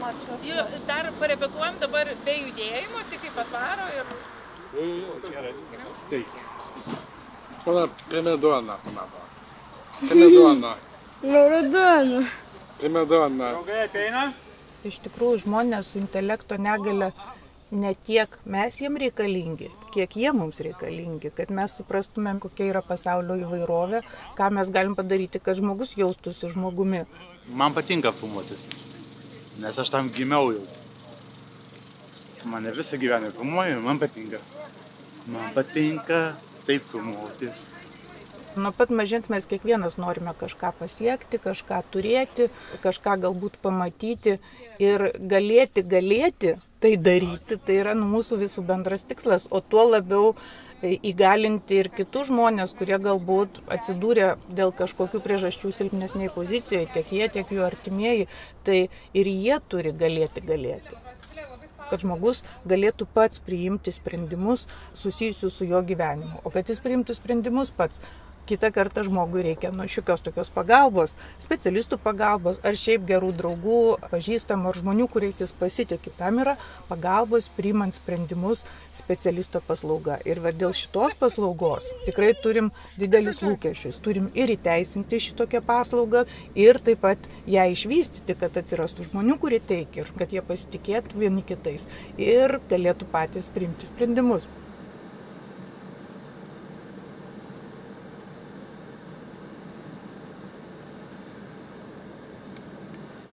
Ačiū. Dar parepetuojam dabar be judėjimo, tik kaip atvaro ir... Gerai. Taip. Pana, prime duona, mama. Prime duona. Noriu duoną. Prime duona. Draugai ateina? Iš tikrųjų, žmonės su intelekto negalia ne tiek mes jiem reikalingi, kiek jie mums reikalingi, kad mes suprastumėm, kokia yra pasaulio įvairovė, ką mes galim padaryti, kad žmogus jaustųsi žmogumi. Man patinka filmuotis, nes aš tam gimiau jau. Mane visą gyvenimą filmuoju, man patinka. Man patinka taip filmuotis. Nuo pat mažens mes kiekvienas norime kažką pasiekti, kažką turėti, kažką galbūt pamatyti ir galėti tai daryti. Tai yra mūsų visų bendras tikslas, o tuo labiau įgalinti ir kitus žmonės, kurie galbūt atsidūrė dėl kažkokių priežasčių silpnesnėje pozicijoje, tiek jie, tiek jų artimieji, tai ir jie turi galėti. Kad žmogus galėtų pats priimti sprendimus susijusius su jo gyvenimu, o kad jis priimtų sprendimus pats. Kitą kartą žmogui reikia šiokios tokios pagalbos, specialistų pagalbos, ar šiaip gerų draugų, pažįstamų ar žmonių, kuriais jis pasitiki. Tam yra pagalbos priimant sprendimus specialisto paslauga. Ir dėl šitos paslaugos tikrai turim didelius lūkesčius. Turim ir įteisinti šitokią paslaugą ir taip pat ją išvystyti, kad atsirastų žmonių, kurie teikia ir kad jie pasitikėtų vieni kitais ir galėtų patys priimti sprendimus.